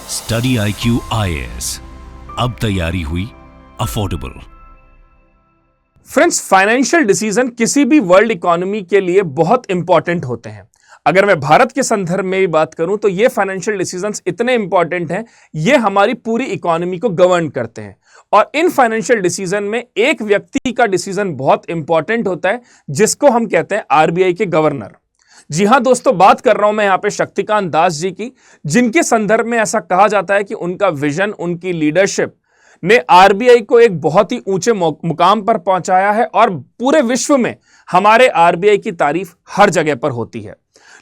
Study IQ IAS, अब तैयारी हुई अफोर्डेबल। फ्रेंड्स, फाइनेंशियल डिसीजन किसी भी वर्ल्ड इकोनॉमी के लिए बहुत इंपॉर्टेंट होते हैं। अगर मैं भारत के संदर्भ में भी बात करूं तो ये फाइनेंशियल डिसीजंस इतने इंपॉर्टेंट हैं, ये हमारी पूरी इकोनॉमी को गवर्न करते हैं। और इन फाइनेंशियल डिसीजन में एक व्यक्ति का डिसीजन बहुत इंपॉर्टेंट होता है, जिसको हम कहते हैं आरबीआई के गवर्नर। जी हां दोस्तों, बात कर रहा हूं मैं यहां पे शक्तिकांत दास जी की, जिनके संदर्भ में ऐसा कहा जाता है कि उनका विजन, उनकी लीडरशिप ने आरबीआई को एक बहुत ही ऊंचे मुकाम पर पहुंचाया है और पूरे विश्व में हमारे आरबीआई की तारीफ हर जगह पर होती है।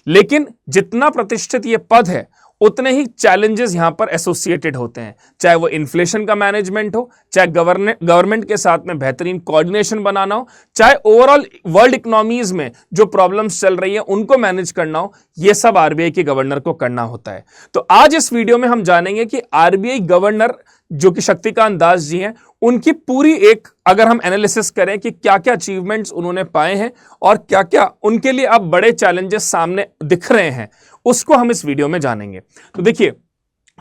लेकिन जितना प्रतिष्ठित यह पद है, उतने ही चैलेंजेस यहां पर एसोसिएटेड होते हैं, चाहे वो इन्फ्लेशन का मैनेजमेंट हो, चाहे गवर्नमेंट के साथ में बेहतरीन कोऑर्डिनेशन बनाना हो, चाहे ओवरऑल वर्ल्ड इकोनॉमीज में जो प्रॉब्लम्स चल रही है उनको मैनेज करना हो, यह सब आरबीआई के गवर्नर को करना होता है। तो आज इस वीडियो में हम जानेंगे कि आरबीआई गवर्नर जो कि शक्तिकांत दास जी हैं, उनकी पूरी एक अगर हम एनालिसिस करें कि क्या क्या अचीवमेंट्स उन्होंने पाए हैं और क्या क्या उनके लिए अब बड़े चैलेंजेस सामने दिख रहे हैं, उसको हम इस वीडियो में जानेंगे। तो देखिए,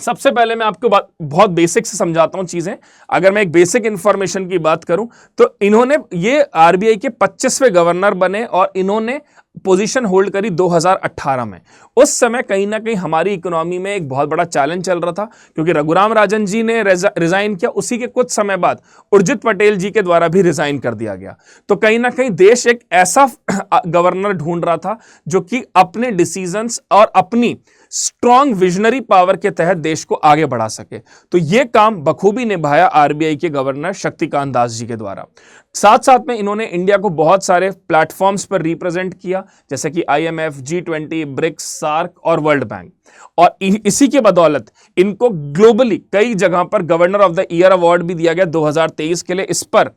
सबसे पहले मैं आपको बहुत बेसिक से समझाता हूं चीजें। अगर मैं एक बेसिक इंफॉर्मेशन की बात करूं तो इन्होंने ये आरबीआई के 25वें गवर्नर बने और इन्होंने पोजीशन होल्ड करी 2018 में। उस समय कहीं ना कहीं हमारी इकोनॉमी में एक बहुत बड़ा चैलेंज चल रहा था, क्योंकि रघुराम राजन जी ने रिजाइन किया, उसी के कुछ समय बाद उर्जित पटेल जी के द्वारा भी रिजाइन कर दिया गया। तो कहीं ना कहीं देश एक ऐसा गवर्नर ढूंढ रहा था जो कि अपने डिसीजंस और अपनी स्ट्रॉन्ग विजनरी पावर के तहत देश को आगे बढ़ा सके। तो यह काम बखूबी निभाया आरबीआई के गवर्नर शक्तिकांत दास जी के द्वारा। साथ साथ में इन्होंने इंडिया को बहुत सारे प्लेटफॉर्म्स पर रिप्रेजेंट किया, जैसे कि IMF, G20, ब्रिक्स, सार्क और वर्ल्ड बैंक। और इसी के बदौलत इनको ग्लोबली कई जगह पर governor of the year award भी दिया गया 2023 के लिए। इस पर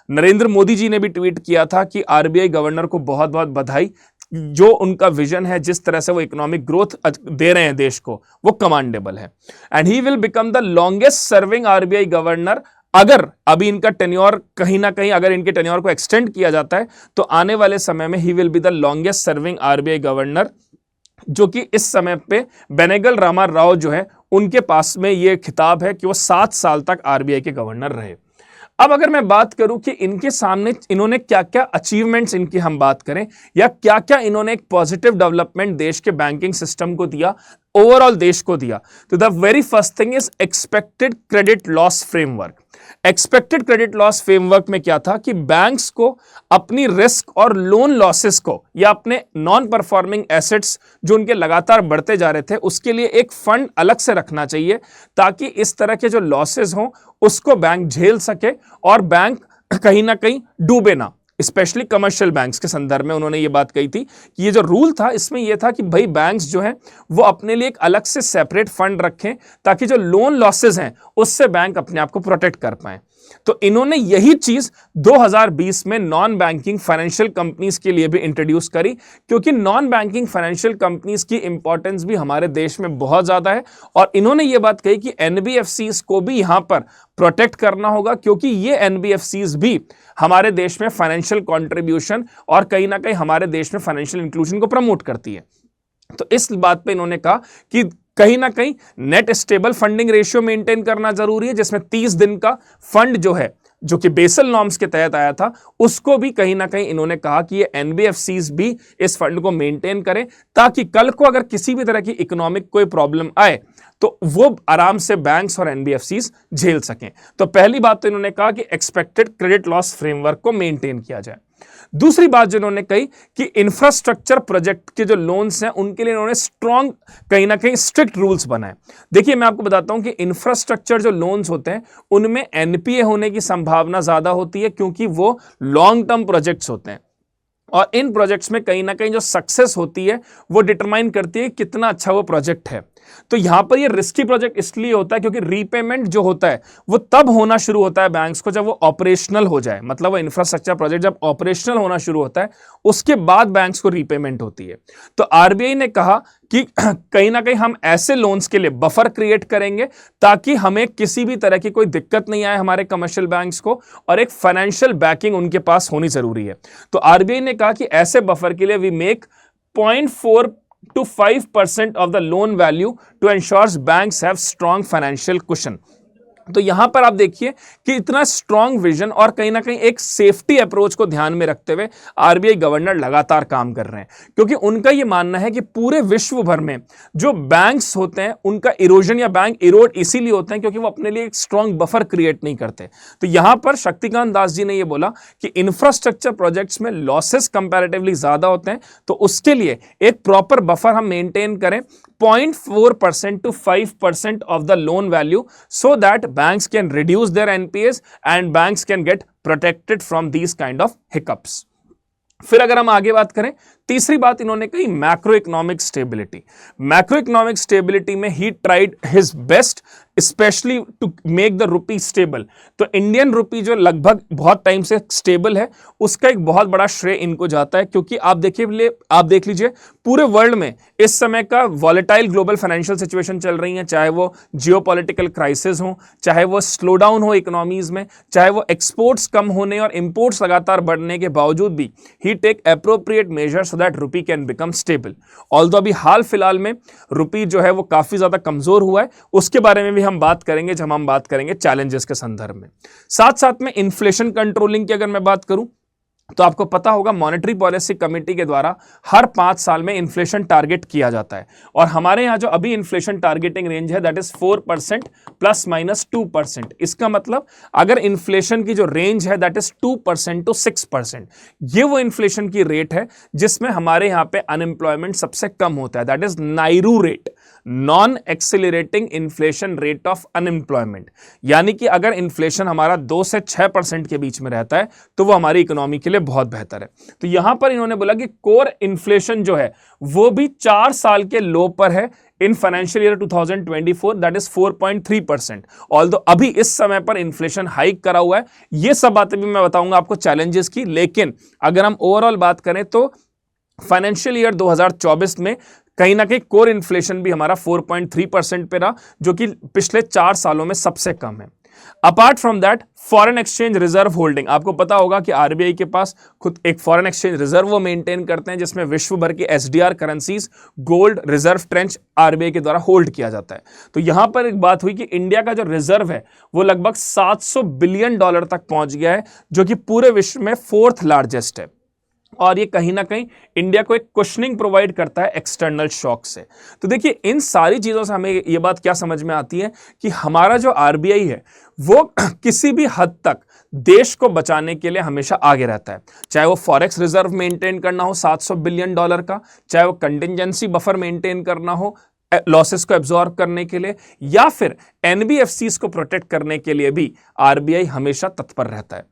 नरेंद्र मोदी जी ने भी ट्वीट किया था कि आरबीआई गवर्नर को बहुत बहुत बधाई, जो उनका विजन है, जिस तरह से वो इकोनॉमिक ग्रोथ दे रहे हैं देश को, वो कमांडेबल है। And he will become the longest serving RBI governor. अगर अभी इनका टेन्योर कहीं ना कहीं, अगर इनके टेन्योर को एक्सटेंड किया जाता है तो आने वाले समय में he will be the longest serving RBI governor, जो कि इस समय पे बेनेगल रामा राव जो है उनके पास में ये खिताब है कि वो 7 साल तक आरबीआई के गवर्नर रहे। अब अगर मैं बात करूं कि इनके सामने इन्होंने क्या क्या अचीवमेंट्स इनकी हम बात करें, या क्या क्या इन्होंने एक पॉजिटिव डेवलपमेंट देश के बैंकिंग सिस्टम को दिया, ओवरऑल देश को दिया, तो the very first thing is expected credit loss framework. Expected credit loss framework में क्या था कि बैंक्स को अपनी रिस्क और लोन लॉसेस को, या अपने नॉन परफॉर्मिंग एसेट्स जो उनके लगातार बढ़ते जा रहे थे, उसके लिए एक फंड अलग से रखना चाहिए, ताकि इस तरह के जो लॉसेस हों उसको बैंक झेल सके और बैंक कहीं ना कहीं डूबे ना। स्पेशली कमर्शियल बैंक्स के संदर्भ में उन्होंने ये बात कही थी कि ये जो रूल था, इसमें ये था कि भाई बैंक्स जो हैं वो अपने लिए एक अलग से सेपरेट फंड रखें, ताकि जो लोन लॉसेस हैं उससे बैंक अपने आप को प्रोटेक्ट कर पाए। तो इन्होंने यही चीज 2020 में नॉन बैंकिंग फाइनेंशियल कंपनीज के लिए भी इंट्रोड्यूस करी, क्योंकि नॉन बैंकिंग फाइनेंशियल कंपनीज की इंपॉर्टेंस भी हमारे देश में बहुत ज्यादा है। और इन्होंने ये बात कही कि एनबीएफसीज को भी यहां पर प्रोटेक्ट करना होगा, क्योंकि ये एनबीएफसीज भी हमारे देश में फाइनेंशियल कंट्रीब्यूशन और कहीं ना कहीं हमारे देश में फाइनेंशियल इंक्लूजन को प्रमोट करती है। तो इस बात पे इन्होंने कहा कि कहीं ना कहीं net stable funding ratio maintain करना जरूरी है, जिसमें 30 दिन का फंड जो है, जो कि बेसल नॉर्म्स के तहत आया था, उसको भी कहीं ना कहीं इन्होंने कहा कि ये एनबीएफसीज भी इस फंड को मेंटेन करें, ताकि कल को अगर किसी भी तरह की इकोनॉमिक कोई प्रॉब्लम आए तो वो आराम से बैंक्स और एनबीएफसीज झेल सकें। तो पहली बात तो इन्होंने कहा कि एक्सपेक्टेड क्रेडिट लॉस फ्रेमवर्क को मेंटेन किया जाए। दूसरी बात जो इन्होंने कही कि इंफ्रास्ट्रक्चर प्रोजेक्ट के जो लोन्स हैं उनके लिए इन्होंने स्ट्रॉन्ग, कहीं ना कहीं स्ट्रिक्ट रूल्स बनाए। देखिए, मैं आपको बताता हूं कि इंफ्रास्ट्रक्चर जो लोन्स होते हैं उनमें एनपीए होने की संभावना ज्यादा होती है, क्योंकि वो लॉन्ग टर्म प्रोजेक्ट्स होते हैं। और इन प्रोजेक्ट्स में कहीं ना कहीं जो सक्सेस होती है वो डिटरमाइन करती है कितना अच्छा वो प्रोजेक्ट है। तो यहां पर ये रिस्की प्रोजेक्ट इसलिए होता है क्योंकि रीपेमेंट जो होता है वो तब होना शुरू होता है बैंक्स को जब वो ऑपरेशनल हो जाए, मतलब वो इंफ्रास्ट्रक्चर प्रोजेक्ट जब ऑपरेशनल होना शुरू होता है उसके बाद बैंक्स को रीपेमेंट होती है। तो आरबीआई ने कहा कि कहीं ना कहीं हम ऐसे लोन्स के लिए बफर क्रिएट करेंगे ताकि हमें किसी भी तरह की कोई दिक्कत नहीं आए हमारे कमर्शियल बैंक्स को, और एक फाइनेंशियल बैकिंग उनके पास होनी जरूरी है। तो आरबीआई ने कहा कि ऐसे बफर के लिए we make 0.4 to 5% of the loan value to ensure banks have strong financial cushion। तो यहां पर आप देखिए कि इतना स्ट्रांग विजन और कहीं ना कहीं एक सेफ्टी अप्रोच को ध्यान में रखते हुए आरबीआई गवर्नर लगातार काम कर रहे हैं, क्योंकि उनका यह मानना है कि पूरे विश्व भर में जो बैंक्स होते हैं उनका इरोजन या बैंक इरोड इसीलिए होते हैं क्योंकि वो अपने लिए एक स्ट्रांग बफर क्रिएट नहीं करते। तो यहां पर शक्तिकांत दास जी ने यह बोला कि इंफ्रास्ट्रक्चर प्रोजेक्ट्स में लॉसेस कंपैरेटिवली ज्यादा होते हैं, तो उसके लिए एक प्रॉपर बफर हम मेंटेन करें 0.4% to 5% of the loan value so that banks can reduce their NPAs and banks can get protected from these kind of hiccups। फिर अगर हम आगे बात करें, तीसरी बात इन्होंने कही macro economic stability. Macro economic stability में he tried his best specially to make the rupee stable. तो इंडियन रुपी जो लगभग बहुत टाइम से स्टेबल है, उसका एक बहुत बड़ा श्रेय इनको जाता है, क्योंकि आप देख लीजिए पूरे वर्ल्ड में इस समय का वॉलेटाइल ग्लोबल फाइनेंशियल सिचुएशन चल रही है, चाहे वो जियोपॉलिटिकल क्राइसिस हो, चाहे वो स्लो डाउन हो इकोनॉमीज में, चाहे वो एक्सपोर्ट्स कम होने और इंपोर्ट्स लगातार बढ़ने के बावजूद भी he take appropriate measures so that rupee can become stable. Although अभी हाल फिलहाल में रुपी जो है वो काफी ज्यादा कमजोर हुआ है, उसके बारे में भी हम बात करेंगे जब हम बात करेंगे चैलेंजेस के संदर्भ में। साथ साथ में इन्फ्लेशन कंट्रोलिंग की अगर मैं बात करूं तो आपको पता होगा मॉनेटरी पॉलिसी कमेटी के द्वारा हर 5 साल में इन्फ्लेशन टारगेट किया जाता है, और हमारे यहां जो अभी इन्फ्लेशन टारगेटिंग रेंज है दैट इज 4% ±2%। इसका मतलब अगर इन्फ्लेशन की जो रेंज है दैट इज 2% to 6%, ये वो इन्फ्लेशन की रेट है जिसमें हमारे यहां पे अनएम्प्लॉयमेंट सबसे कम होता है, that is NAIRU rate, non accelerating inflation rate of unemployment. यानी कि अगर इन्फ्लेशन हमारा 2 से 6% के बीच में रहता है तो वो हमारी इकोनॉमी के लिए बहुत बेहतर है। तो यहां पर इन्होंने बोला कि कोर इन्फ्लेशन जो है वो भी 4 साल के लो पर है in financial year 2024, that is 4.3%। Although अभी इस समय पर इन्फ्लेशन हाइक करा हुआ है। ये सब बातें भी मैं बताऊंगा आपको चैलेंजेस की, लेकिन अगर हम ओवरऑल बात करें तो फाइनेंशियल ईयर 2024 में कहीं ना कहीं कोर इन्फ्लेशन भी हमारा 4.3% पे रहा, जो कि पिछले 4 सालों में सबसे कम है। Apart from that foreign exchange reserve holding, आपको पता होगा कि आरबीआई के पास खुद एक फॉरेन एक्सचेंज रिजर्व वो मेंटेन करते हैं जिसमें विश्व भर की SDR currencies gold reserve trench RBI के द्वारा होल्ड किया जाता है। तो यहां पर एक बात हुई कि इंडिया का जो रिजर्व है वो लगभग $700 बिलियन तक पहुंच गया है, जो कि पूरे विश्व में 4th लार्जेस्ट है, और ये कहीं ना कहीं इंडिया को एक कुशनिंग प्रोवाइड करता है एक्सटर्नल शॉक से। तो देखिए इन सारी चीजों से हमें ये बात क्या समझ में आती है कि हमारा जो आरबीआई है वो किसी भी हद तक देश को बचाने के लिए हमेशा आगे रहता है, चाहे वो फॉरेक्स रिजर्व मेंटेन करना हो $700 बिलियन का, चाहे वो कंटिजेंसी बफर मेंटेन करना हो लॉसेस को एब्जॉर्ब करने के लिए, या फिर एनबीएफसीज को प्रोटेक्ट करने के लिए भी आरबीआई हमेशा तत्पर रहता है।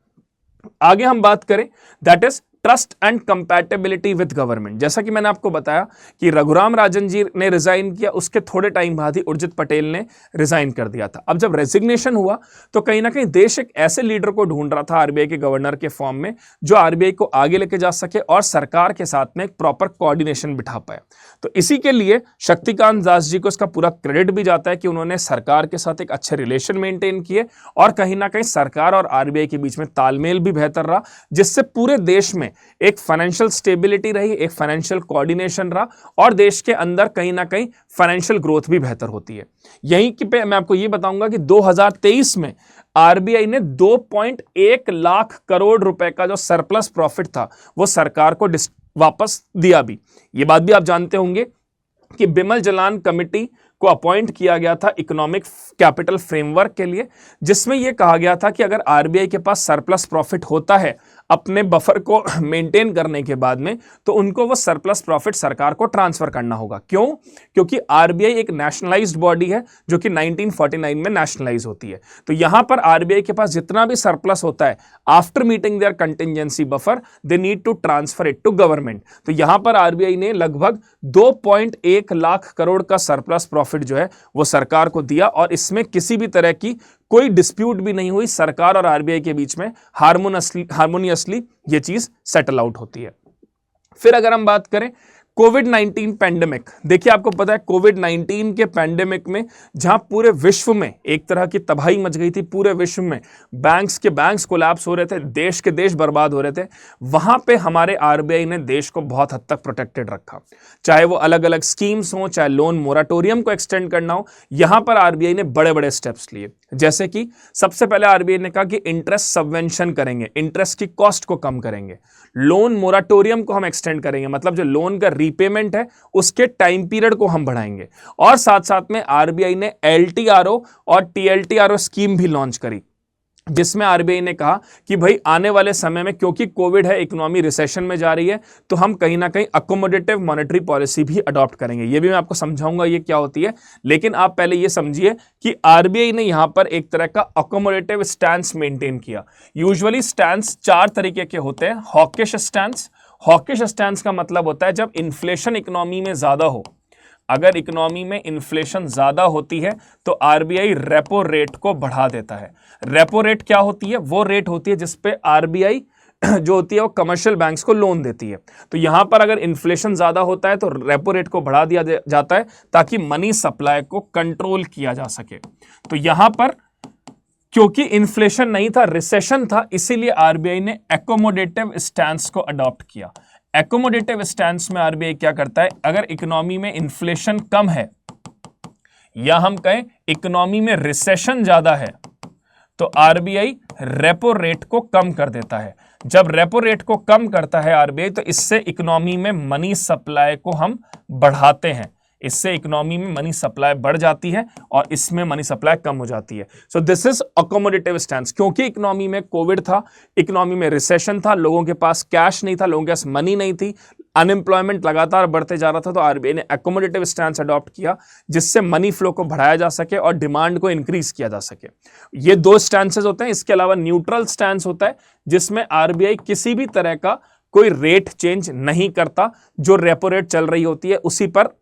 आगे हम बात करें that is trust and compatibility with government. जैसा कि मैंने आपको बताया कि रघुराम राजन जी ने रिजाइन किया, उसके थोड़े टाइम बाद ही उर्जित पटेल ने रिजाइन कर दिया था। अब जब रेजिग्नेशन हुआ तो कहीं ना कहीं देश एक ऐसे लीडर को ढूंढ रहा था आरबीआई के गवर्नर के फॉर्म में जो आरबीआई को आगे लेके जा सके और सरकार के साथ में एक प्रॉपर कोऑर्डिनेशन बिठा पाए। तो इसी के लिए शक्तिकांत दास जी को इसका पूरा क्रेडिट भी जाता है कि उन्होंने सरकार के साथ एक अच्छे रिलेशन मेंटेन किए और कहीं ना कहीं सरकार और आरबीआई के बीच में तालमेल भी बेहतर रहा, जिससे पूरे देश में एक फाइनेंशियल स्टेबिलिटी रही, एक फाइनेंशियल कोऑर्डिनेशन रहा और देश के अंदर कहीं ना कहीं फाइनेंशियल ग्रोथ भी बेहतर होती है। यहीं की पे मैं आपको ये बताऊंगा कि 2023 में आरबीआई ने 2.1 लाख करोड़ रुपए का जो सरप्लस प्रॉफिट था वो सरकार को वापस दिया भी। ये बात भी आप जानते होंगे कि बिमल जलान कमिटी को अपॉइंट किया गया था इकोनॉमिक कैपिटल फ्रेमवर्क के लिए, जिसमें यह कहा गया था कि अगर आरबीआई के पास सरप्लस प्रॉफिट होता है अपने बफर को मेंटेन करने के बाद में, तो उनको वो सरप्लस प्रॉफिट सरकार को ट्रांसफर करना होगा। क्यों? क्योंकि आरबीआई एक नेशनलाइज्ड बॉडी है जो कि 1949 में नेशनलाइज होती है। तो यहां पर आरबीआई के पास जितना भी सरप्लस होता है after meeting their contingency buffer they need to transfer it to government. तो यहां पर आरबीआई ने लगभग 2.1 लाख करोड़ का सरप्लस प्रॉफिट जो है वो सरकार को दिया और इसमें किसी भी तरह की कोई डिस्प्यूट भी नहीं हुई। सरकार और आरबीआई के बीच में हार्मोनियसली ये चीज सेटल आउट होती है। फिर अगर हम बात करें कोविड 19 पैंडेमिक, देखिए आपको पता है कोविड 19 के पैंडेमिक में जहां पूरे विश्व में एक तरह की तबाही मच गई थी, पूरे विश्व में बैंक्स कोलैप्स हो रहे थे, देश के देश बर्बाद हो रहे थे, वहां पे हमारे आरबीआई ने देश को बहुत हद तक प्रोटेक्टेड रखा। चाहे वो अलग अलग स्कीम्स हो, चाहे लोन मोराटोरियम को एक्सटेंड करना हो, यहां पर आरबीआई ने बड़े बड़े स्टेप्स लिए। जैसे कि सबसे पहले आरबीआई ने कहा कि इंटरेस्ट सबवेंशन करेंगे, इंटरेस्ट की कॉस्ट को कम करेंगे। लोन मोराटोरियम को हम एक्सटेंड करेंगे, मतलब जो लोन का रीपेमेंट है उसके टाइम पीरियड को हम बढ़ाएंगे। और साथ साथ में आरबीआई ने एलटीआरओ और टीएलटीआरओ स्कीम भी लॉन्च करी, जिसमें आरबीआई ने कहा कि भाई आने वाले समय में क्योंकि कोविड है, इकोनॉमी रिसेशन में जा रही है, तो हम कहीं ना कहीं अकोमोडेटिव मॉनेटरी पॉलिसी भी अडॉप्ट करेंगे। ये भी मैं आपको समझाऊंगा ये क्या होती है, लेकिन आप पहले ये समझिए कि आरबीआई ने यहां पर एक तरह का अकोमोडेटिव स्टैंस मेंटेन किया। यूजुअली स्टैंस चार तरीके के होते हैं। हॉकिश स्टैंस, हॉकिश स्टैंस का मतलब होता है जब इन्फ्लेशन इकोनॉमी में ज्यादा हो, अगर इकोनॉमी में इन्फ्लेशन ज्यादा होती है तो आरबीआई रेपो रेट को बढ़ा देता है। रेपो रेट क्या होती है? वो रेट होती है जिसपे आरबीआई जो होती है वो कमर्शियल बैंक्स को लोन देती है। तो यहां पर अगर इन्फ्लेशन ज्यादा होता है तो रेपो रेट को बढ़ा दिया जाता है ताकि मनी सप्लाई को कंट्रोल किया जा सके। तो यहां पर क्योंकि इन्फ्लेशन नहीं था, रिसेशन था, इसीलिए आरबीआई ने एकोमोडेटिव स्टैंस को अडॉप्ट किया। एकोमोडेटिव स्टैंस में आरबीआई क्या करता है, अगर इकोनॉमी में इन्फ्लेशन कम है या हम कहें इकोनॉमी में रिसेशन ज्यादा है, तो आरबीआई रेपो रेट को कम कर देता है। जब रेपो रेट को कम करता है आरबीआई, तो इससे इकोनॉमी में मनी सप्लाई को हम बढ़ाते हैं, इससे इकोनॉमी में मनी सप्लाई बढ़ जाती है और इसमें मनी सप्लाई कम हो जाती है। सो दिस इज अकोमोडेटिव स्टैंस। क्योंकि इकोनॉमी में कोविड था, इकोनॉमी में रिसेशन था, लोगों के पास कैश नहीं था, लोगों के पास मनी नहीं थी, अनएम्प्लॉयमेंट लगातार बढ़ते जा रहा था, तो आरबीआई ने एकोमोडेटिव स्टैंस अडॉप्ट किया जिससे मनी फ्लो को बढ़ाया जा सके और डिमांड को इंक्रीज किया जा सके। ये दो स्टैंसेस होते हैं। इसके अलावा न्यूट्रल स्टैंस होता है जिसमें आरबीआई किसी भी तरह का कोई रेट चेंज नहीं करता, जो रेपो रेट चल रही होती है उसी पर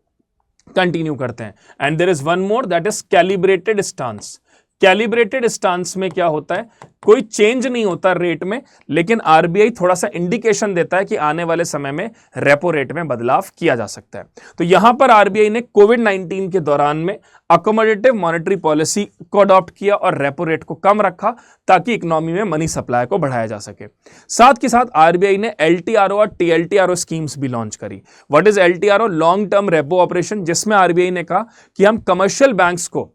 कंटिन्यू करते हैं। And there is one more, that is calibrated stance. Calibrated stance में क्या होता है, कोई चेंज नहीं होता रेट में, लेकिन आरबीआई थोड़ा सा इंडिकेशन देता है कि आने वाले समय में रेपो रेट में बदलाव किया जा सकता है। तो यहां पर आरबीआई ने कोविड 19 के दौरान में अकोमोडेटिव मॉनेटरी पॉलिसी को अडॉप्ट किया और रेपो रेट को कम रखा ताकि इकोनॉमी में मनी सप्लाई को बढ़ाया जा सके। साथ के साथ आरबीआई ने एलटीआरओ और टीएलटीआरओ स्कीम्स भी लॉन्च करी। What is LTRO? Long term repo operation, जिसमें आरबीआई ने कहा कि हम कमर्शियल बैंक्स को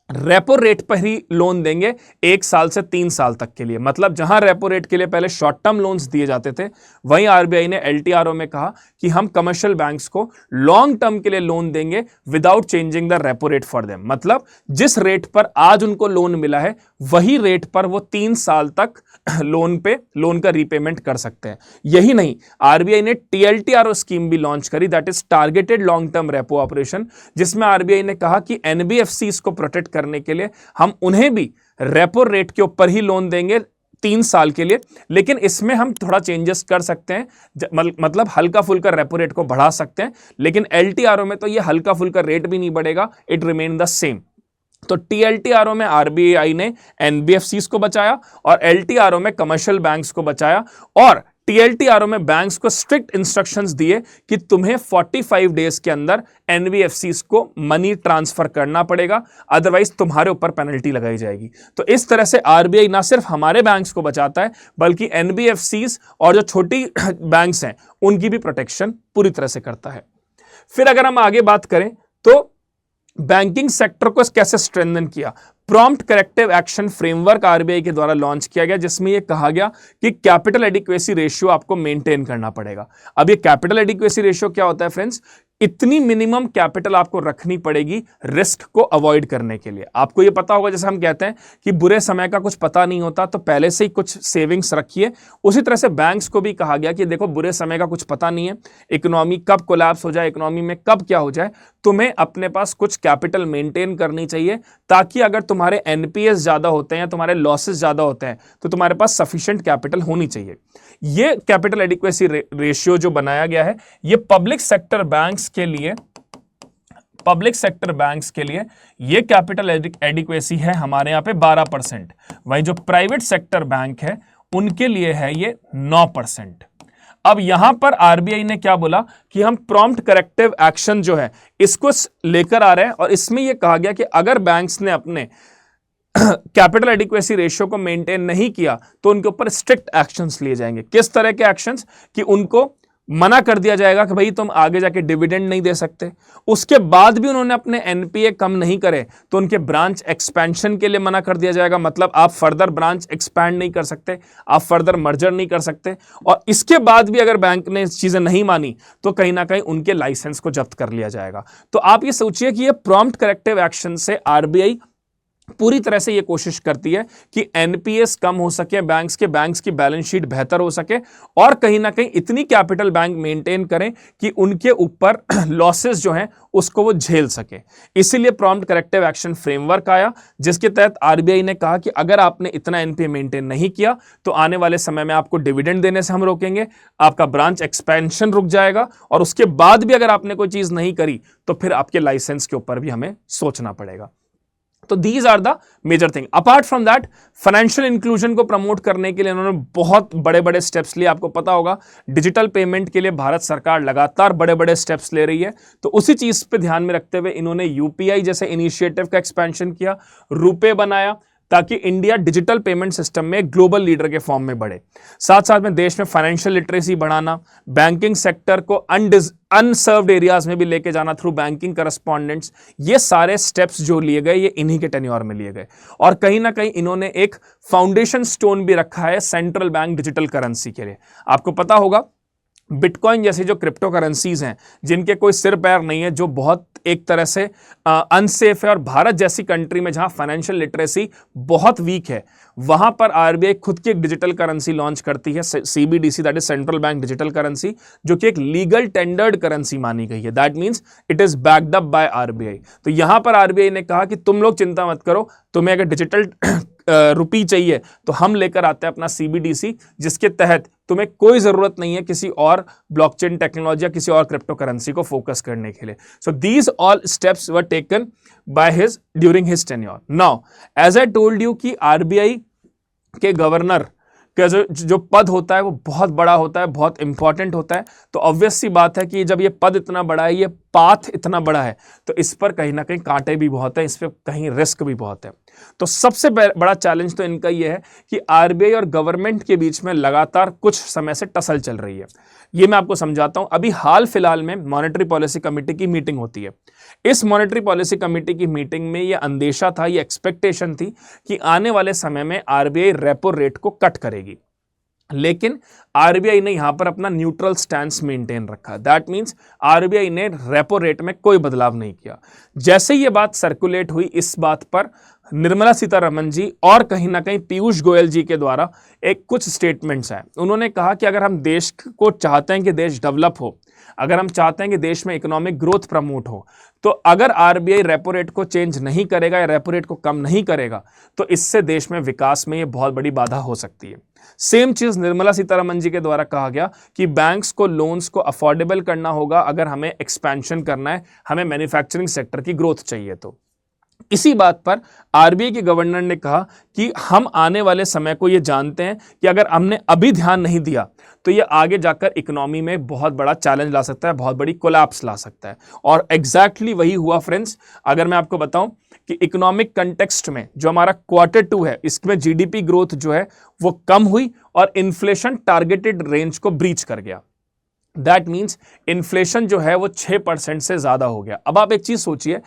रेपो रेट पर ही लोन देंगे 1 साल से 3 साल तक के लिए। मतलब जहां रेपो रेट के लिए पहले शॉर्ट टर्म लोन्स दिए जाते थे, वहीं आरबीआई ने एलटीआरओ में कहा कि हम कमर्शियल बैंक्स को लॉन्ग टर्म के लिए लोन देंगे without changing the repo rate for them. मतलब जिस रेट पर आज उनको लोन मिला है वही रेट पर वो 3 साल तक लोन का रीपेमेंट कर सकते हैं। यही नहीं, आरबीआई ने टीएलटीआरओ स्कीम भी लॉन्च करी, that is targeted long term repo operation, जिसमें आरबीआई ने कहा कि एनबीएफसीज को प्रोटेक्ट करने के लिए हम उन्हें भी रेपो रेट के ऊपर ही लोन देंगे 3 साल के लिए, लेकिन इसमें हम थोड़ा चेंजेस कर सकते हैं, मतलब हल्का फुल्का रेपो रेट को बढ़ा सकते हैं। लेकिन एलटीआरओ में तो ये हल्का फुल्का रेट भी नहीं बढ़ेगा, इट रिमेन द सेम। तो टीएलटीआरओ में आरबीआई ने एनबीएफसीज को बचाया और एलटीआरओ में कमर्शियल बैंक्स को बचाया, और टीएलटीआरओ में बैंक्स को स्ट्रिक्ट इंस्ट्रक्शंस दिए कि तुम्हें 45 डेज के अंदर एनबीएफसीज को मनी ट्रांसफर करना पड़ेगा, अदरवाइज तुम्हारे ऊपर पेनल्टी लगाई जाएगी। तो इस तरह से आरबीआई ना सिर्फ हमारे बैंक्स को बचाता है, बल्कि एनबीएफसीज और जो छोटी बैंक्स हैं उनकी भी प्रोटेक्शन पूरी तरह से करता है। फिर अगर हम आगे बात करें तो बैंकिंग सेक्टर को कैसे स्ट्रेंथन किया। Prompt corrective action framework RBI के द्वारा लॉन्च किया गया, जिसमें यह कहा गया कि कैपिटल एडिक्वेसी रेशियो आपको मेंटेन करना पड़ेगा। अब ये कैपिटल एडिक्वेसी रेशियो क्या होता है फ्रेंड्स? इतनी मिनिमम कैपिटल आपको रखनी पड़ेगी रिस्क को अवॉइड करने के लिए। आपको ये पता होगा, जैसे हम कहते हैं कि बुरे समय का कुछ पता नहीं होता, तो पहले से ही कुछ सेविंग्स रखिए। उसी तरह से बैंक्स को भी कहा गया कि देखो बुरे समय का कुछ पता नहीं है, इकोनॉमी कब कोलैप्स हो जाए, इकोनॉमी में कब क्या हो जाए, तुम्हें अपने पास कुछ कैपिटल मेंटेन करनी चाहिए, ताकि अगर तुम्हारे एनपीएस ज्यादा होते हैं, तुम्हारे लॉसेस ज्यादा होते हैं, तो तुम्हारे पास सफिशिएंट कैपिटल होनी चाहिए। ये कैपिटल एडिक्वेसी रेशियो जो बनाया गया है, ये पब्लिक सेक्टर बैंक्स के लिए ये कैपिटल एडिक्वेसी है हमारे यहां पे 12%। वहीं जो प्राइवेट सेक्टर बैंक है उनके लिए है ये 9%। अब यहां पर आरबीआई ने क्या बोला कि हम प्रॉम्प्ट करेक्टिव एक्शन जो है इसको लेकर आ रहे हैं, और इसमें यह कहा गया कि अगर बैंक्स ने अपने कैपिटल एडिक्वेसी रेशियो को मेंटेन नहीं किया तो उनके ऊपर स्ट्रिक्ट एक्शंस लिए जाएंगे। किस तरह के एक्शंस? कि उनको मना कर दिया जाएगा कि भाई तुम आगे जाके डिविडेंड नहीं दे सकते। उसके बाद भी उन्होंने अपने एनपीए कम नहीं करे तो उनके ब्रांच एक्सपेंशन के लिए मना कर दिया जाएगा, मतलब आप फर्दर ब्रांच एक्सपैंड नहीं कर सकते, आप फर्दर मर्जर नहीं कर सकते। और इसके बाद भी अगर बैंक ने चीजें नहीं मानी तो कहीं ना कहीं उनके लाइसेंस को जब्त कर लिया जाएगा। तो आप ये सोचिए कि ये प्रॉम्प्ट करेक्टिव एक्शन से आरबीआई पूरी तरह से यह कोशिश करती है कि एनपीएस कम हो सके, बैंक्स की बैलेंस शीट बेहतर हो सके, और कहीं ना कहीं इतनी कैपिटल बैंक मेंटेन करें कि उनके ऊपर लॉसेस जो हैं उसको वो झेल सके। इसीलिए प्रॉम्प्ट करेक्टिव एक्शन फ्रेमवर्क आया, जिसके तहत आरबीआई ने कहा कि अगर आपने इतना एनपीए मेंटेन नहीं किया तो आने वाले समय में आपको डिविडेंड देने से हम रोकेंगे, आपका ब्रांच एक्सपेंशन रुक जाएगा, और उसके बाद भी अगर आपने कोई चीज नहीं करी तो फिर आपके लाइसेंस के ऊपर भी हमें सोचना पड़ेगा। तो these are the major thing. Apart from that, financial inclusion को प्रमोट करने के लिए उन्होंने बहुत बड़े बड़े स्टेप्स लिए। आपको पता होगा डिजिटल पेमेंट के लिए भारत सरकार लगातार बड़े बड़े स्टेप्स ले रही है, तो उसी चीज पे ध्यान में रखते हुए इन्होंने यूपीआई जैसे इनिशिएटिव का एक्सपेंशन किया, रुपे बनाया, ताकि इंडिया डिजिटल पेमेंट सिस्टम में ग्लोबल लीडर के फॉर्म में बढ़े। साथ साथ में देश में फाइनेंशियल लिटरेसी बढ़ाना, बैंकिंग सेक्टर को अनसर्व्ड एरियाज में भी लेके जाना थ्रू बैंकिंग करस्पॉन्डेंट्स, ये सारे स्टेप्स जो लिए गए ये इन्हीं के टेन्योर में लिए गए। और कहीं ना कहीं इन्होंने एक फाउंडेशन स्टोन भी रखा है सेंट्रल बैंक डिजिटल करेंसी के लिए। आपको पता होगा बिटकॉइन जैसी जो क्रिप्टो करेंसीज हैं जिनके कोई सिर पैर नहीं है, जो बहुत एक तरह से अनसेफ है, और भारत जैसी कंट्री में जहां फाइनेंशियल लिटरेसी बहुत वीक है वहां पर आरबीआई खुद की एक डिजिटल करेंसी लॉन्च करती है, CBDC, that is central bank digital currency, जो कि एक लीगल टेंडर्ड करेंसी मानी गई है। That means it is backed up by RBI. तो यहां पर आरबीआई ने कहा कि तुम लोग चिंता मत करो, तुम्हें अगर डिजिटल रुपी चाहिए तो हम लेकर आते हैं अपना सीबीडीसी, जिसके तहत तुम्हें कोई जरूरत नहीं है किसी और ब्लॉकचेन टेक्नोलॉजी या किसी और क्रिप्टो करेंसी को फोकस करने के लिए। So these all steps were taken by his during his tenure. Now as I told you कि आरबीआई के गवर्नर का जो पद होता है वो बहुत बड़ा होता है, बहुत इंपॉर्टेंट होता है। तो ऑब्वियस सी बात है कि जब ये पद इतना बड़ा है, ये पाथ इतना बड़ा है, तो इस पर कहीं ना कहीं कांटे भी बहुत है, इस पर कहीं रिस्क भी बहुत है। तो सबसे बड़ा चैलेंज तो इनका ये है कि आरबीआई और गवर्नमेंट के बीच में लगातार कुछ समय से टसल चल रही है। ये मैं आपको समझाता हूं। अभी हाल फिलहाल में मॉनेटरी पॉलिसी कमेटी की मीटिंग होती है। इस मॉनेटरी पॉलिसी कमेटी की मीटिंग में यह अंदेशा था, यह एक्सपेक्टेशन थी कि आने वाले समय में आरबीआई रेपो रेट को कट करेगी, लेकिन आरबीआई ने यहां पर अपना न्यूट्रल स्टैंस मेंटेन रखा। दैट मींस आरबीआई ने रेपो रेट में कोई बदलाव नहीं किया। जैसे ये बात सर्कुलेट हुई, इस बात पर निर्मला सीतारमण जी और कहीं ना कहीं पीयूष गोयल जी के द्वारा एक कुछ स्टेटमेंट्स हैं। उन्होंने कहा कि अगर हम देश को चाहते हैं कि देश डेवलप हो, अगर हम चाहते हैं कि देश में इकोनॉमिक ग्रोथ प्रमोट हो, तो अगर आरबीआई रेपो रेट को चेंज नहीं करेगा या रेपो रेट को कम नहीं करेगा तो इससे देश में विकास में यह बहुत बड़ी बाधा हो सकती है। सेम चीज निर्मला सीतारमण जी के द्वारा कहा गया कि बैंक्स को लोन्स को अफोर्डेबल करना होगा अगर हमें एक्सपेंशन करना है, हमें मैन्युफैक्चरिंग सेक्टर की ग्रोथ चाहिए। तो इसी बात पर आरबीआई के गवर्नर ने कहा कि हम आने वाले समय को यह जानते हैं कि अगर हमने अभी ध्यान नहीं दिया तो यह आगे जाकर इकोनॉमी में बहुत बड़ा चैलेंज ला सकता है, बहुत बड़ी कोलैप्स ला सकता है। और एग्जैक्टली वही हुआ फ्रेंड्स। अगर मैं आपको बताऊं कि इकोनॉमिक कंटेक्स्ट में जो हमारा Q2 है, इसमें जीडीपी ग्रोथ जो है वो कम हुई और इन्फ्लेशन टारगेटेड रेंज को ब्रीच कर गया। दैट मीन्स इन्फ्लेशन जो है वो 6% से ज्यादा हो गया। अब आप एक चीज सोचिए,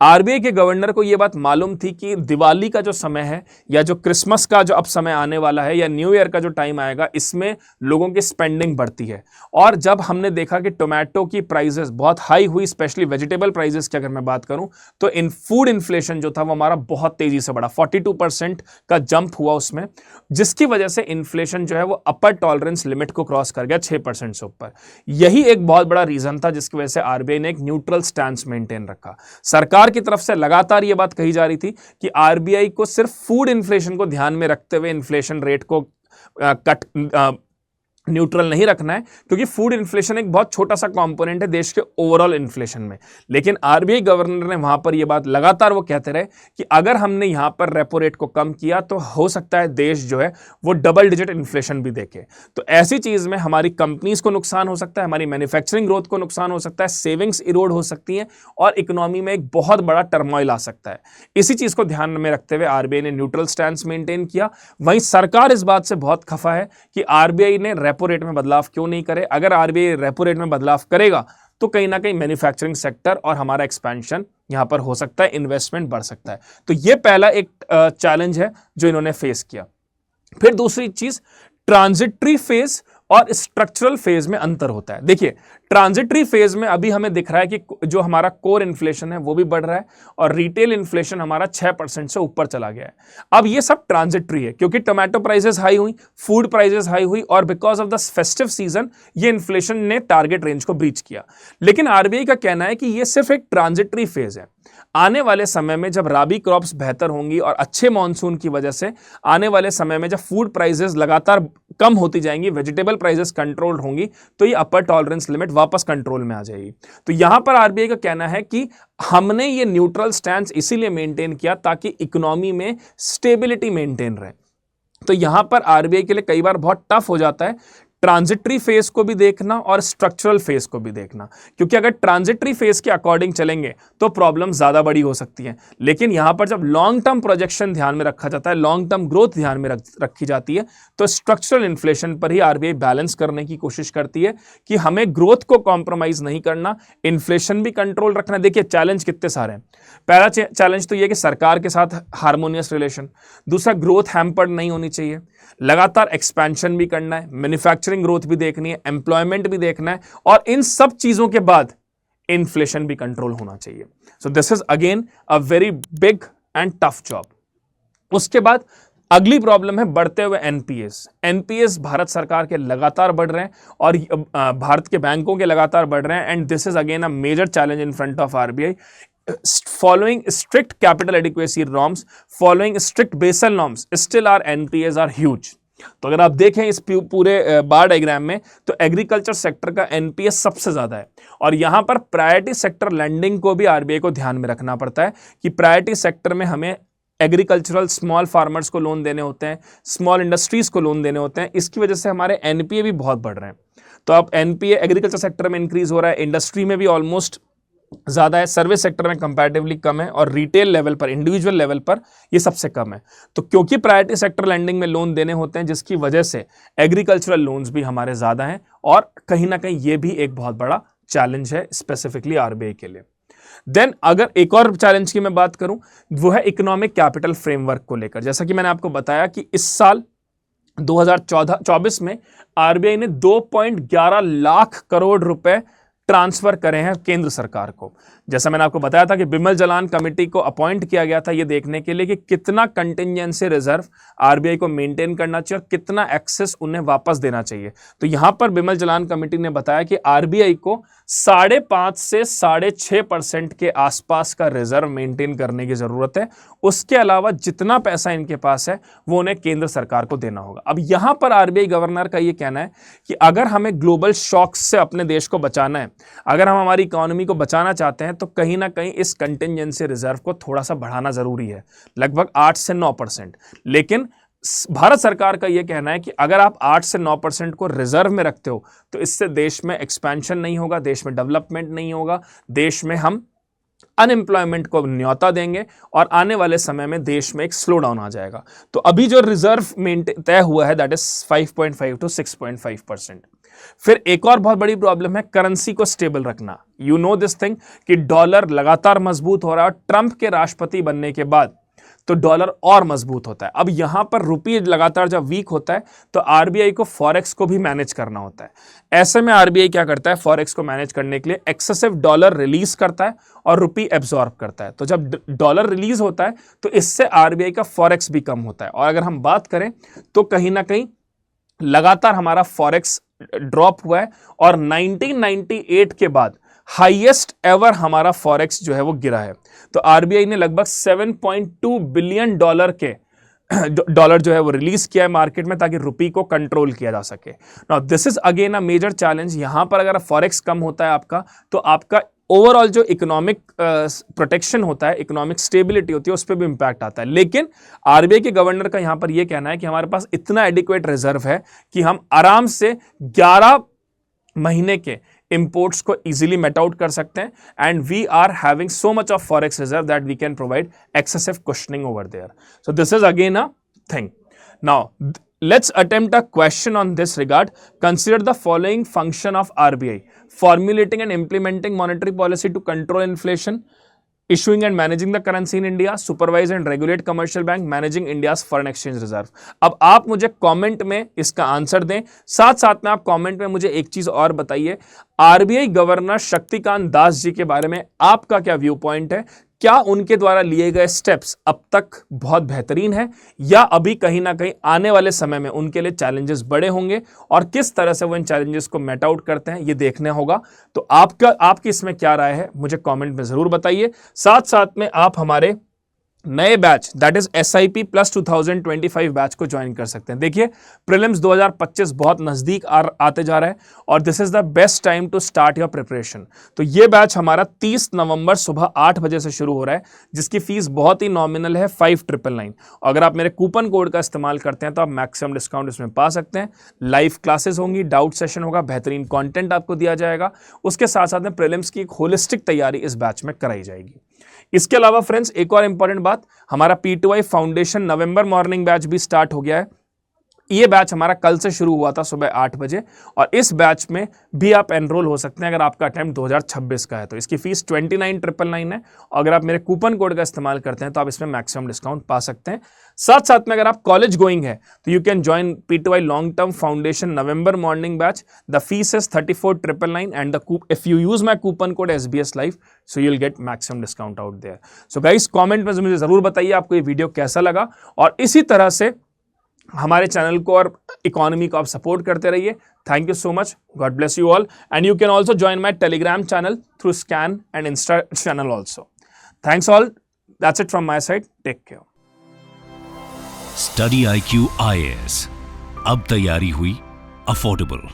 आरबीआई के गवर्नर को यह बात मालूम थी कि दिवाली का जो समय है या जो क्रिसमस का जो अब समय आने वाला है या न्यू ईयर का जो टाइम आएगा, इसमें लोगों की स्पेंडिंग बढ़ती है। और जब हमने देखा कि टोमेटो की प्राइसेस बहुत हाई हुई, स्पेशली वेजिटेबल प्राइसेस की अगर मैं बात करूं, तो फूड इन्फ्लेशन जो था वो हमारा बहुत तेजी से बढ़ा, 42% का जंप हुआ उसमें, जिसकी वजह से इन्फ्लेशन जो है वो अपर टॉलरेंस लिमिट को क्रॉस कर गया 6% से ऊपर। यही एक बहुत बड़ा रीजन था जिसकी वजह से आरबीआई ने एक न्यूट्रल स्टैंस मेंटेन रखा। सरकार की तरफ से लगातार यह बात कही जा रही थी कि आरबीआई को सिर्फ फूड इन्फ्लेशन को ध्यान में रखते हुए इन्फ्लेशन रेट को न्यूट्रल नहीं रखना है, क्योंकि फूड इन्फ्लेशन एक बहुत छोटा सा कंपोनेंट है देश के ओवरऑल इन्फ्लेशन में। लेकिन आरबीआई गवर्नर ने वहां पर ये बात लगातार वो कहते रहे कि अगर हमने यहां पर रेपो रेट को कम किया तो हो सकता है देश जो है वो डबल डिजिट इन्फ्लेशन भी देखे। तो ऐसी चीज में हमारी कंपनीज को नुकसान हो सकता है, हमारी मैन्युफैक्चरिंग ग्रोथ को नुकसान हो सकता है, सेविंग्स इरोड हो सकती है और इकोनॉमी में एक बहुत बड़ा टर्मोइल आ सकता है। इसी चीज को ध्यान में रखते हुए आरबीआई ने न्यूट्रल स्टैंस मेंटेन किया। वहीं सरकार इस बात से बहुत खफा है कि आरबीआई ने रेपो रेट में बदलाव क्यों नहीं करे। अगर आरबीआई रेपो रेट में बदलाव करेगा तो कहीं ना कहीं मैन्युफैक्चरिंग सेक्टर और हमारा एक्सपेंशन यहां पर हो सकता है, इन्वेस्टमेंट बढ़ सकता है। तो यह पहला एक चैलेंज है जो इन्होंने फेस किया। फिर दूसरी चीज, ट्रांजिटरी फेज और स्ट्रक्चरल फेज में अंतर होता है। देखिए, ट्रांजिटरी फेज में अभी हमें दिख रहा है कि जो हमारा कोर इन्फ्लेशन है वो भी बढ़ रहा है और रिटेल इन्फ्लेशन हमारा 6% से ऊपर चला गया है। अब ये सब ट्रांजिटरी है क्योंकि टोमेटो प्राइसेस हाई हुई, फूड प्राइसेस हाई हुई और because of the festive season ये इन्फ्लेशन ने टारगेट रेंज को ब्रीच किया। लेकिन आरबीआई का कहना है कि ये सिर्फ एक ट्रांजिटरी फेज है। आने वाले समय में जब राबी क्रॉप्स बेहतर होंगी और अच्छे मॉनसून की वजह से आने वाले समय में जब फूड प्राइसेस लगातार कम होती जाएंगी, वेजिटेबल प्राइसेस कंट्रोल होंगी, तो ये अपर टॉलरेंस लिमिट वापस कंट्रोल में आ जाएगी। तो यहां पर आरबीआई का कहना है कि हमने ये न्यूट्रल स्टैंस इसीलिए मेंटेन किया ताकि इकोनॉमी में स्टेबिलिटी मेंटेन रहे। तो यहां पर आरबीआई के लिए कई बार बहुत टफ हो जाता है ट्रांजिटरी फेज को भी देखना और स्ट्रक्चरल फेज को भी देखना, क्योंकि अगर ट्रांजिटरी फेज के अकॉर्डिंग चलेंगे तो प्रॉब्लम ज्यादा बड़ी हो सकती है। लेकिन यहां पर जब लॉन्ग टर्म प्रोजेक्शन ध्यान में रखा जाता है, लॉन्ग टर्म ग्रोथ ध्यान में रखी जाती है, तो स्ट्रक्चरल इन्फ्लेशन पर ही आरबीआई बैलेंस करने की कोशिश करती है कि हमें ग्रोथ को कॉम्प्रोमाइज नहीं करना, इन्फ्लेशन भी कंट्रोल रखना। देखिए, चैलेंज कितने सारे हैं। पहला चैलेंज तो यह कि सरकार के साथ हार्मोनियस रिलेशन, दूसरा ग्रोथ हैम्पर्ड नहीं होनी चाहिए, लगातार एक्सपेंशन भी करना है, मैन्युफैक्चरिंग ग्रोथ भी देखनी है, एम्प्लॉयमेंट भी देखना है और इन सब चीजों के बाद इन्फ्लेशन भी कंट्रोल होना चाहिए। सो this is again a very big and tough job. उसके बाद अगली प्रॉब्लम है बढ़ते हुए एनपीएस। एनपीएस भारत सरकार के लगातार बढ़ रहे हैं और भारत के बैंकों के लगातार बढ़ रहे हैं and this is again a major challenge in front of RBI. Following strict capital adequacy norms, following strict Basel norms, still our NPAs are huge. तो अगर आप देखें इस पूरे बार डायग्राम में तो एग्रीकल्चर सेक्टर का एनपीएस सबसे ज्यादा है और यहां पर प्रायोरिटी सेक्टर लैंडिंग को भी आरबीआई को ध्यान में रखना पड़ता है कि प्रायोरिटी सेक्टर में हमें एग्रीकल्चरल स्मॉल फार्मर्स को लोन देने होते हैं, स्मॉल इंडस्ट्रीज को लोन देने होते हैं। इसकी वजह से हमारे एनपीए भी बहुत बढ़ रहे हैं। तो अब एनपीए एग्रीकल्चर सेक्टर में इंक्रीज हो रहा है, इंडस्ट्री में भी ऑलमोस्ट ज्यादा है, सर्विस सेक्टर में कंपैरेटिवली कम है और रिटेल लेवल पर, इंडिविजुअल लेवल पर ये सबसे कम है। तो क्योंकि प्रायोरिटी सेक्टर लैंडिंग में लोन देने होते हैं जिसकी वजह से एग्रीकल्चरल लोन्स भी हमारे ज्यादा हैं और कहीं ना कहीं ये भी एक बहुत बड़ा चैलेंज है स्पेसिफिकली आरबीआई के लिए। देन अगर एक और चैलेंज की मैं बात करूं वो है इकोनॉमिक कैपिटल फ्रेमवर्क को लेकर। जैसा कि मैंने आपको बताया कि इस साल 2024 में आरबीआई ने 2.11 लाख करोड़ रुपए ट्रांसफर करे हैं केंद्र सरकार को। जैसा मैंने आपको बताया था कि बिमल जलान कमेटी को अपॉइंट किया गया था ये देखने के लिए कि कितना कंटिंजेंसी रिजर्व आरबीआई को मेंटेन करना चाहिए और कितना एक्सेस उन्हें वापस देना चाहिए। तो यहां पर बिमल जलान कमेटी ने बताया कि आरबीआई को 5.5 से 6.5% के आसपास का रिजर्व मेंटेन करने की जरूरत है। उसके अलावा जितना पैसा इनके पास है वो उन्हें केंद्र सरकार को देना होगा। अब यहां पर आरबीआई गवर्नर का यह कहना है कि अगर हमें ग्लोबल शॉक्स से अपने देश को बचाना है, अगर हम हमारी इकोनॉमी को बचाना चाहते हैं तो कहीं ना कहीं इस कंटिंजेंसी रिजर्व को थोड़ा सा बढ़ाना जरूरी है, लगभग 8 से 9%। लेकिन भारत सरकार का यह कहना है कि अगर आप 8 से 9% को रिजर्व में रखते हो तो इससे देश में एक्सपेंशन नहीं होगा, देश में डेवलपमेंट नहीं होगा, देश में हम अनएम्प्लॉयमेंट को न्योता देंगे और आने वाले समय में देश में एक स्लो डाउन आ जाएगा। तो अभी जो रिजर्व तय हुआ है दैट इज 5.5 to 6.5%। फिर एक और बहुत बड़ी प्रॉब्लम है करेंसी को स्टेबल रखना। यू नो दिस थिंग कि डॉलर लगातार मजबूत हो रहा है और ट्रंप के राष्ट्रपति बनने के बाद तो डॉलर और मजबूत होता है। अब यहां पर रुपये लगातार जब वीक होता है तो आरबीआई को फॉरेक्स को भी मैनेज करना होता है। ऐसे में आरबीआई क्या करता है, फॉरेक्स को मैनेज करने के लिए एक्सेसिव डॉलर रिलीज करता है और रुपये एब्जॉर्ब करता है। तो जब डॉलर रिलीज होता है तो इससे आरबीआई का फॉरेक्स भी कम होता है। और अगर हम बात करें तो कहीं ना कहीं लगातार हमारा फॉरेक्स ड्रॉप हुआ है और 1998 के बाद हाईएस्ट एवर हमारा फॉरेक्स जो है वो गिरा है। तो आरबीआई ने लगभग $7.2 बिलियन के डॉलर जो है वो रिलीज किया है मार्केट में ताकि रुपी को कंट्रोल किया जा सके। Now this is again a major challenge. यहां पर अगर फॉरेक्स कम होता है आपका, तो आपका ओवरऑल जो इकोनॉमिक प्रोटेक्शन होता है, इकोनॉमिक स्टेबिलिटी होती है, उस पर भी इंपैक्ट आता है। लेकिन आरबीआई के गवर्नर का यहां पर यह कहना है कि हमारे पास इतना एडिक्वेट रिजर्व है कि हम आराम से 11 महीने के इंपोर्ट्स को इजीली मेट आउट कर सकते हैं, and we are having so much of forex reserve that we can provide excessive cushioning over there. So this is again a thing. Now let's attempt a question on this regard. Consider the following function of RBI: formulating and implementing monetary policy to control inflation, issuing and managing the currency in India, supervise and regulate commercial bank, managing India's foreign exchange reserve. अब आप मुझे comment में इसका answer दें, साथ साथ में आप कमेंट में मुझे एक चीज और बताइए, आरबीआई गवर्नर शक्तिकांत दास जी के बारे में आपका क्या व्यू पॉइंट है? क्या उनके द्वारा लिए गए स्टेप्स अब तक बहुत बेहतरीन है, या अभी कहीं ना कहीं आने वाले समय में उनके लिए चैलेंजेस बड़े होंगे, और किस तरह से वो इन चैलेंजेस को मेट आउट करते हैं ये देखने होगा। तो आपकी इसमें क्या राय है मुझे कमेंट में जरूर बताइए। साथ साथ में आप हमारे नए batch that is SIP plus 2025 batch को ज्वाइन कर सकते हैं। देखिए प्रीलिम्स 2025 बहुत नजदीक आते जा रहा है, और this is the best time to start your preparation. तो ये बैच हमारा 30 नवंबर सुबह 8 बजे से शुरू हो रहा है, जिसकी फीस बहुत ही नॉमिनल है 5999। अगर आप मेरे कूपन कोड का इस्तेमाल करते हैं तो आप मैक्सिमम डिस्काउंट इसमें पा सकते हैं। लाइव क्लासेस होंगी, डाउट सेशन होगा, बेहतरीन कॉन्टेंट आपको दिया जाएगा, उसके साथ साथ में प्रीलिम्स की एक होलिस्टिक तैयारी इस बैच में कराई जाएगी। इसके अलावा फ्रेंड्स एक और इंपॉर्टेंट बात, हमारा P2I फाउंडेशन नवंबर मॉर्निंग बैच भी स्टार्ट हो गया है। ये बैच हमारा कल से शुरू हुआ था सुबह 8 बजे, और इस बैच में भी आप एनरोल हो सकते हैं अगर आपका अटेम्प्ट 2026 का है। तो इसकी फीस 29,999 है, और अगर आप मेरे कूपन कोड का इस्तेमाल करते हैं तो आप इसमें मैक्सिमम डिस्काउंट पा सकते हैं। साथ साथ में अगर आप कॉलेज गोइंग है तो you can join P2I long term foundation November morning batch. The fees is 34,999 and if you use my coupon code SBS Live so you'll get maximum discount out there. So guys comment में मुझे जरूर बताइए आपको ये video कैसा लगा, और इसी तरह से हमारे चैनल को और इकोनॉमी को आप सपोर्ट करते रहिए। Thank you so much, God bless you all, and you can also join my Telegram channel through scan and Insta channel also. Thanks all, that's it from my side, take care. Study IQ IAS, अब तैयारी हुई affordable.